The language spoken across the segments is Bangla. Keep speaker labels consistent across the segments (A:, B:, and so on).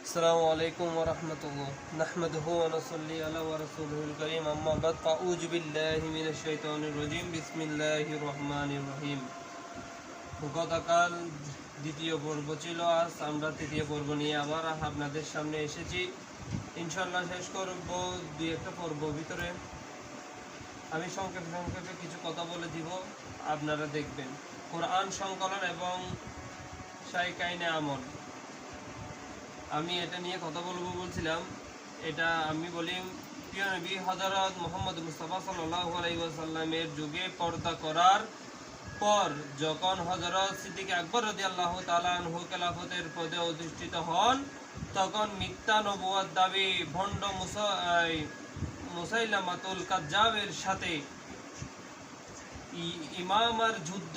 A: السلام عليكم ورحمة الله نحمده ونصلي على رسوله الكريم أما بعد فأعوذ بالله من الشيطان الرجيم بسم الله الرحمن الرحيم গতকাল দ্বিতীয় পর্ব ছিল, আজ আমরা তৃতীয় পর্ব নিয়ে আবার আপনাদের সামনে এসেছি। ইনশাআল্লাহ শেষ করব দুই একটা পর্ব ভিতরে। আমি সংক্ষেপে কিছু কথা বলে দিব, আপনারা দেখবেন। কোরআন সংকলন এবং শাইকাইনে আমল, আমি এটা নিয়ে কথা বলছিলাম। এটা আমি বলি, প্রিয় নবী হযরত মুহাম্মদ মুস্তাফা সাল্লাল্লাহু আলাইহি ওয়াসাল্লামের যুগে পর্দা করার পর যখন হযরত সিদ্দিক আকবর রাদিয়াল্লাহু তাআলা আনহু খেলাফতের পদে অধিষ্ঠিত হন, তখন মিথ্যা নবুয়ত দাবী ভণ্ড মুসাইলামাতুল কাজ্জাবের সাথে ইমামার যুদ্ধ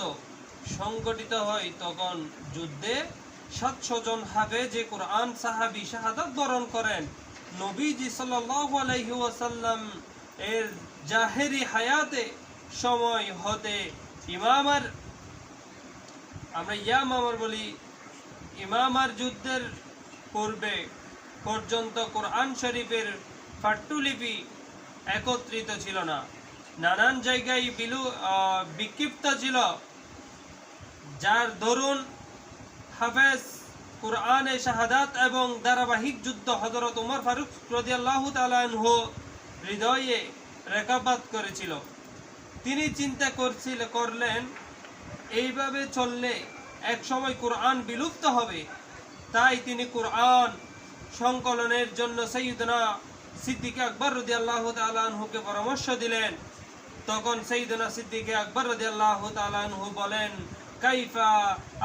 A: সংগঠিত হয়। তখন যুদ্ধে 700 জন হাফেজে কোরআন সাহাবী শাহাদাত বরণ করেন। নবীজি সাল্লাল্লাহু আলাইহি ওয়াসাল্লাম এর জাহেরি হায়াতে সময় হতে ইমামার, আমরা ইয়ামামার বলি, ইমামার যুদ্ধের পূর্বে পর্যন্ত কোরআন শরীফের পাট্টুলিপি একত্রিত ছিল না, নানান জায়গায় বিক্ষিপ্ত ছিল, যার দরুন হাফেজ কোরআনে শাহাদাত এবং ধারাবাহিক যুদ্ধ হযরত ওমর ফারুক রাদিয়াল্লাহু তাআলা আনহু হৃদয়ে রেখাপাত করেছিল। তিনি চিন্তা করলেন এইভাবে চললে এক সময় কোরআন বিলুপ্ত হবে। তাই তিনি কোরআন সংকলনের জন্য সাইয়্যিদনা সিদ্দিক আকবর রাদিয়াল্লাহু তাআলা আনহুকে পরামর্শ দিলেন। তখন সাইয়্যিদনা সিদ্দিক আকবর রাদিয়াল্লাহু তাআলা আনহু বলেন, কাইফা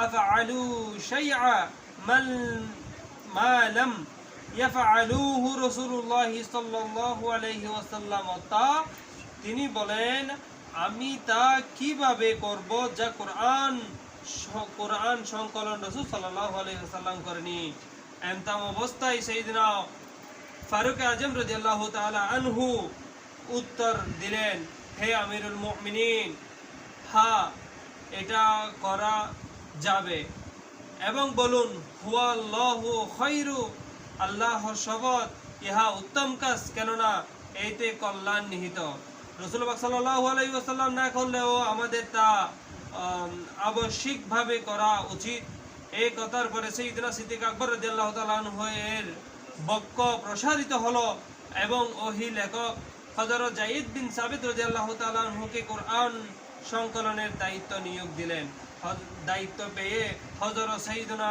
A: আফআলু শাইআ মা লাম ইয়াফআলুহু রাসূলুল্লাহ সাল্লাল্লাহু আলাইহি ওয়াসাল্লাম। তিনি বলেন, আমি তা কিভাবে করব যা কোরআন সংকলন রাসূল সাল্লাল্লাহু আলাইহি ওয়াসাল্লাম করেনি। এমতাম অবস্থায় সাইয়্যিদনা ফারুক আজম রাদিয়াল্লাহু তাআলা আনহু উত্তর দিলেন, হে আমিরুল মুমিনিন, হ্যাঁ, এটা করা যাবে, এবং বলুন হুয়াল্লাহু খায়রু, আল্লাহর শপথ ইহা উত্তম কাজ, কেননা এইতে কল্যাণ নিহিত। রাসূলুল্লাহ সাল্লাল্লাহু আলাইহি ওয়াসাল্লাম না করলেও আমাদের তা আবশ্যিকভাবে করা উচিত। এই কথার পরে সাইয়্যিদনা সিদ্দিক আকবর রাদিয়াল্লাহু তাআলা আনহু এর বক্ষ প্রসারিত হলো এবং ওহী লেখক হযরত যায়েদ বিন সাবিত রাদিয়াল্লাহু তাআলা আনহুকে কোরআন সংকলনের দায়িত্ব নিয়োগ দিলেন। দায়িত্ব পেয়ে হযরত সাইয়্যিদনা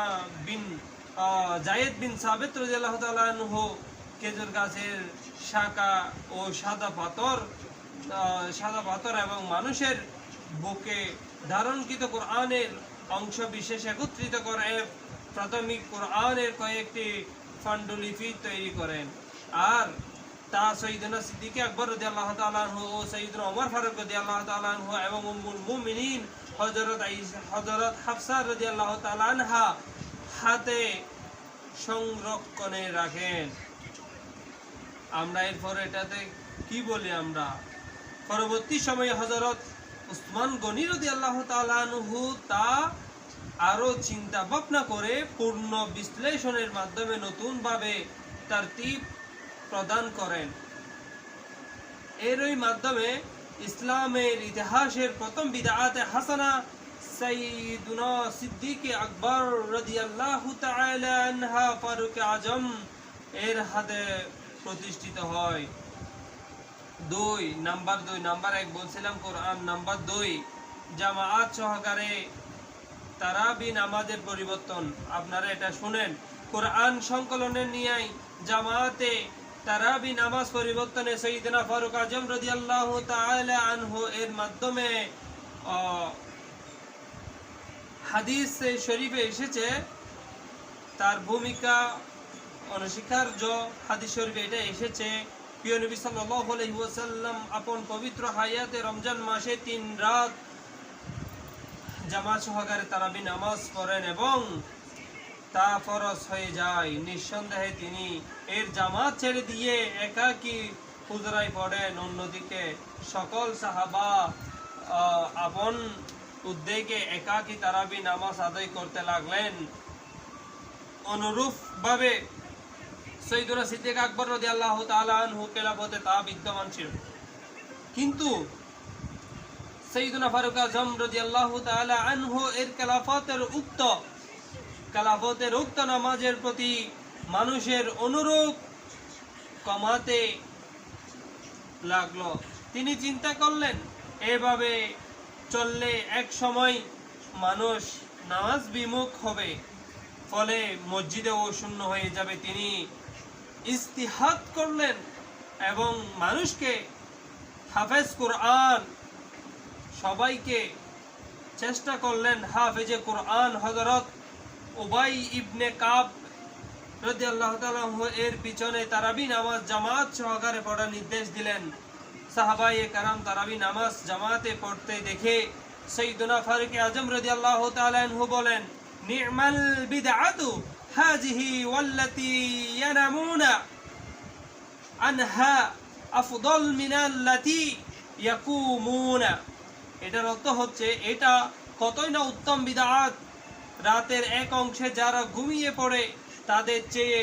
A: যায়েদ বিন সাবিত রাদিয়াল্লাহু তাআলা আনহু খেজুর গাছের শাখা ও সাদা পাথর এবং মানুষের বুকে ধারণকৃত কোরআনের অংশ বিশেষ একত্রিত করে প্রাথমিক কোরআনের কয়েকটি পাণ্ডুলিপি তৈরি করেন। আর তা সাইয়্যিদনা সিদ্দিক আকবর রাদিয়াল্লাহু তাআলা আনহু ও সাইয়্যিদনা ওমর ফারুক রাদিয়াল্লাহু তাআলা আনহু এবং উম্মুল মুমিনিন হযরত হাফসা রাদিয়াল্লাহু তাআলা আনহা হাতে সংরক্ষণে রাখেন। আমরা এরপর এটাতে কি বলি, আমরা পরবর্তী সময়ে হযরত উসমান গনি রাদিয়াল্লাহু তাআলা আনহু তা আরো চিন্তা ভাবনা করে পূর্ণ বিশ্লেষণের মাধ্যমে নতুনভাবে তারতিব প্রদান করেন। এরই মাধ্যমে ইসলামের ইতিহাসের প্রথম বিদআতে হাসানা সাইয়্যিদুনা সিদ্দিক আকবর রাদিয়াল্লাহু তাআলা আনহা ফারুক আজম এর হাতে প্রতিষ্ঠিত হয়। নাম্বার 1 বলছিলাম কোরআন। নাম্বার 2, জামাআত সহকারে তারাবি নামাজের পরিবর্তন। আপনারা এটা শুনেন, কোরআন সংকলনের নিয়ে জামাতে তারাবি নামাজ পরিবর্তনে সাইয়্যিদনা ফারুক আজম রাদিয়াল্লাহু তাআলা আনহু এর মাধ্যমে হাদিস শরীফে এসেছে, তার ভূমিকা অনস্বীকার্য। হাদিস শরীফে এটা এসেছে, প্রিয় নবী সাল্লাল্লাহু আলাইহি ওয়াসাল্লাম আপন পবিত্র হায়াতে রমজান মাসে 3 রাত জামাত সহকারে তারাবি নামাজ পড়েন এবং তা ফরজ হয়ে যায়। নিঃসন্দেহে তিনি এর জামাত ছেড়ে দিয়ে একাকী হুজরায় পড়েন। অন্যদিকে সকল সাহাবা আপন উদ্যোগে একাকী তারাবি নামাজ আদায় করতে লাগলেন। অনুরূপভাবে সাইয়েদুনা সিদ্দিক আকবর রাদিয়াল্লাহু তাআলা আনহু খেলাফতে তা বিদ্যমান ছিল, কিন্তু সাইয়েদুনা ফারুক আজম রাদিয়াল্লাহু তাআলা আনহু এর খেলাফতের উক্ত নামাজের প্রতি মানুষের অনুরূপ কমাতে লাগলো। তিনি চিন্তা করলেন, এভাবে চললে এক সময় মানুষ নামাজ বিমুখ হবে, ফলে মসজিদেও শূন্য হয়ে যাবে। তিনি ইস্তিহাদ করলেন এবং মানুষকে হাফেজ কোরআন সবাইকে চেষ্টা করলেন হাফেজে কোরআন হযরত উবাই ইবনে কাব রাদিয়াল্লাহু তাআলা এর পিছনে তারাবি নামাজ জামাত সহকারে পড়ার নির্দেশ দিলেন। সাহাবায়ে কেরাম তারাবি নামাজ জামাতে পড়তে দেখে সাইয়েদুনা ফারুক আজম রাদিয়াল্লাহু তাআলা আনহু বলেন, নি'মাল বিদআতু হাযিহি ওয়াল্লাতী ইয়ানামুনা আনহা আফদল মিনাল্লাতী ইয়াকুমুনা। এটার অর্থ হচ্ছে, এটা কতই না উত্তম বিদআত, রাতের এক অংশে যারা ঘুমিয়ে পড়ে তাদের চেয়ে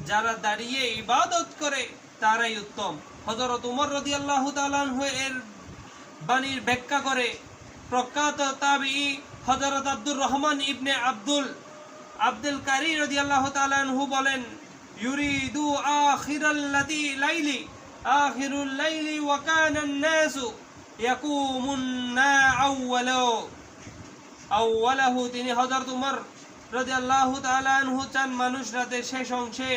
A: যারা দাঁড়িয়ে ইবাদত করে তারাই উত্তম। হযরত উমর রাদিয়াল্লাহু তাআলা আনহু এর বাণীর ব্যাখ্যা করে প্রখ্যাত তাবিঈ হযরত আব্দুর রহমান ইবনে আব্দুল কারি রাদিয়াল্লাহু তাআলা আনহু বলেন, ইউরিদু আখিরুল লাইলি ওয়া কানা আন-নাসু ইয়াকুমুনা আউওয়ালাহু। তিনি হযরত উমর রাদিয়াল্লাহু তাআলা আনহু চান মানুষ রাতের শেষ অংশে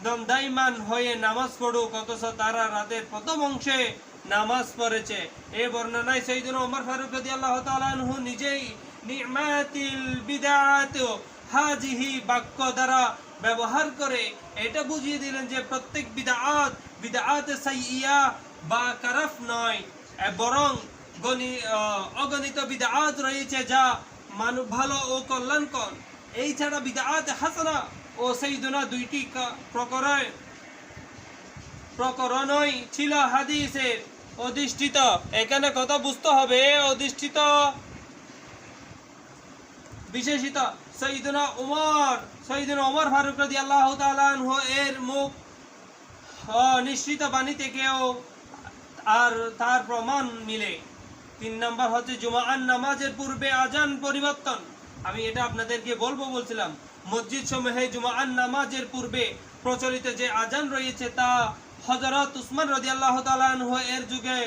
A: দণ্ডায়মান হয়ে নামাজ পড়ুক, অথচ তারা রাতের প্রথম অংশে নামাজ পড়েছে। এই বর্ণনায় সাইয়েদুনা ওমর ফারুক রাদিয়াল্লাহু তাআলা আনহু নিজেই নি'মাতিল বিদআতু হাযিহি বাক্য দ্বারা ব্যবহার করে এটা বুঝিয়ে দিলেন যে প্রত্যেক বিদআত সাইয়্যা বা কারাফ নয়, বরং অগণিত বিদআত রয়েছে যা ভালো ও কল্যাণকর। এই ছাড়া বিদআত হাসানা ও সাইয়েদুনা দুইটি প্রকরণই ছিল হাদিসের অধিষ্ঠিত। এখানে কথা বুঝতে হবে, অধিষ্ঠিত বিশেষিত সাইয়েদুনা ওমর ফারুক রাদিয়াল্লাহু তাআলা আনহু এর মুখ নিশ্চিত বাণী থেকেও আর তার প্রমাণ মিলে। 3 নম্বর হচ্ছে জুমার নামাজের পূর্বে আজান পরিবর্তন। আমি এটা আপনাদেরকে বলছিলাম, মসজিদ সমূহে জুমার নামাজের পূর্বে প্রচলিত যে আজান রয়েছে তা হযরত উসমান রাদিয়াল্লাহু তাআলা আনহু এর যুগে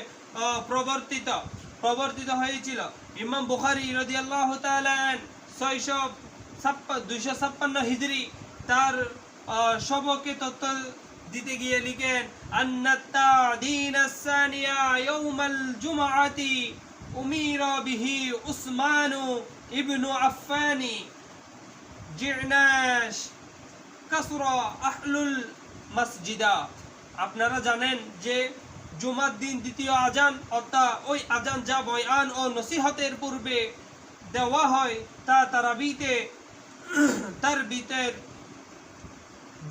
A: প্রবর্তিত হয়েছিল। ইমাম বুখারী রাদিয়াল্লাহু তাআলা 256 হিজরি তার সবকে তথ্য দিতে গিয়ে লিখেন, আন্নাত তা'দিন আস-সানিয়া ইয়াউমাল জুমআতি উমিরা বিহি উসমান ইবনু আফফানি জি'নাশ কাসরা আহলুল মসজিদা। আপনারা জানেন যে জুমার দিন দ্বিতীয় আজান, অর্থাৎ ওই আজান যা বয়ান ও নসিহতের পূর্বে দেওয়া হয় তা তারবিতের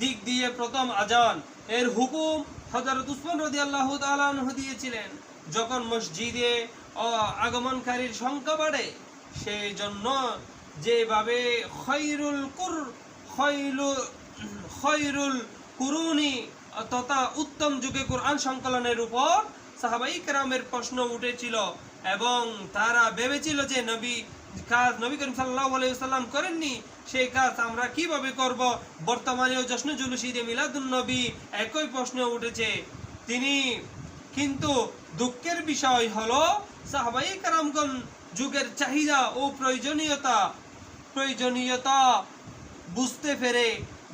A: দিক দিয়ে প্রথম আজান। এর হুকুম হযরত উসমান রাদিয়াল্লাহু তাআলা আনহু দিয়েছিলেন। যখন মসজিদে আগমনকারীর সংখ্যা বাড়ে, সেই জন্য যেভাবে খৈরুল কুরুনি তথা উত্তম যুগে কোরআন সংকলনের উপর সাহাবায়ে কেরামের প্রশ্ন উঠেছিল এবং তারা ভেবেছিল যে নবী করিম সাল্লাল্লাহু আলাইহি ওয়াসাল্লাম করেননি, সেই কাজ আমরা কিভাবে করব। বর্তমানেও জশ্নে জুলুস ঈদে মিলাদুন নবী একই প্রশ্ন উঠেছে। কিন্তু দুঃখের বিষয় হলো সাহাবায়ে কেরামগণ যুগের চাহিদা ও প্রয়োজনীয়তা বুঝতে পেরে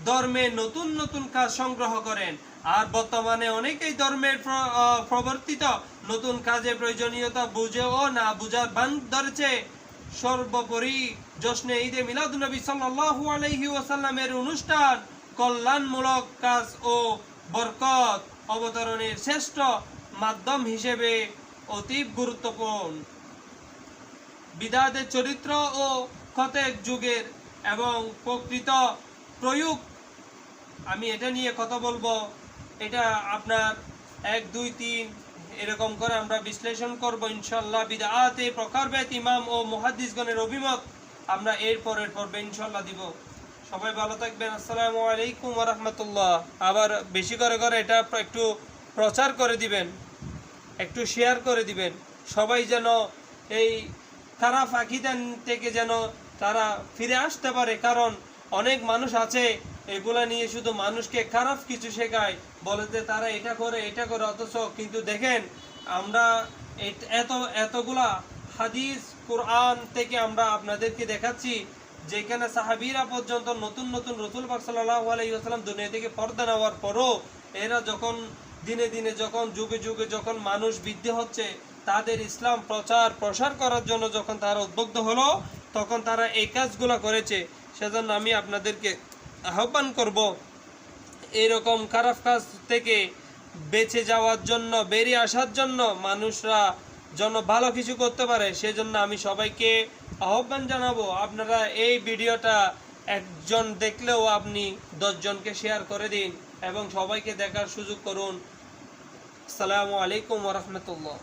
A: ধর্মে নতুন নতুন কাজ সংগ্রহ করেন। আর বর্তমানে অনেকেই ধর্মের প্রবর্তিত নতুন কাজের প্রয়োজনীয়তা বুঝেও না বুঝার ভান ধরেছে। সর্বোপরি জশ্নে ঈদে মিলাদুন নবী সাল্লাল্লাহু আলাইহি ওয়াসাল্লামের অনুষ্ঠান কল্যাণমূলক কাজ ও বরকত অবতরণের শ্রেষ্ঠ মাধ্যম হিসেবে অতি গুরুত্বপূর্ণ। বিদআতের চরিত্র ও প্রত্যেক যুগের এবং প্রকৃত প্রয়োগ, আমি এটা নিয়ে কথা বলবো। এটা আপনার 1, 2, 3 এরকম করে আমরা বিশ্লেষণ করব ইনশাআল্লাহ। বিদআতে প্রকারভেদ ইমাম ও মুহাদ্দিসগণের অভিমত আমরা এর পরের পর্বে ইনশাআল্লাহ দিব। সবাই ভালো থাকবেন। আসসালামু আলাইকুম ওয়া রাহমাতুল্লাহ। আবার বেশি করে এটা একটু প্রচার করে দিবেন, একটু শেয়ার করে দিবেন, সবাই যেন এই খারাপ আকীদা থেকে যেন তারা ফিরে আসতে পারে। কারণ অনেক মানুষ আছে এগুলা নিয়ে শুধু মানুষকে খারাপ কিছু শেখায়, বলে যে তারা এটা করে, অথচ কিন্তু দেখেন আমরা এতগুলা হাদিস কোরআন থেকে আমরা আপনাদেরকে দেখাচ্ছি যেখানে সাহাবীরা পর্যন্ত নতুন নতুন রাসূল পাক সাল্লাল্লাহু আলাইহি ওয়াসাল্লাম দুনিয়া থেকে পর্দা নেওয়ার পরও এরা যখন দিনে দিনে যখন যুগে যুগে যখন মানুষ বৃদ্ধি হচ্ছে, তাদের ইসলাম প্রসার করার জন্য যখন তারা উদ্বুদ্ধ হলো, তখন তারা এই কাজগুলো করেছে। সেজন্য আমি আপনাদেরকে আহ্বান করব এরকম খারাপ কাজ থেকে বেঁচে যাওয়ার জন্য, বেরিয়ে আসার জন্য, মানুষরা যেন ভালো কিছু করতে পারে সেজন্য আমি সবাইকে আহ্বান জানাবো। আপনারা এই ভিডিওটা একজন দেখলেও আপনি 10 জনকে শেয়ার করে দিন এবং সবাইকে দেখার সুযোগ করুন। আসসালামু আলাইকুম ওয়া রাহমাতুল্লাহ।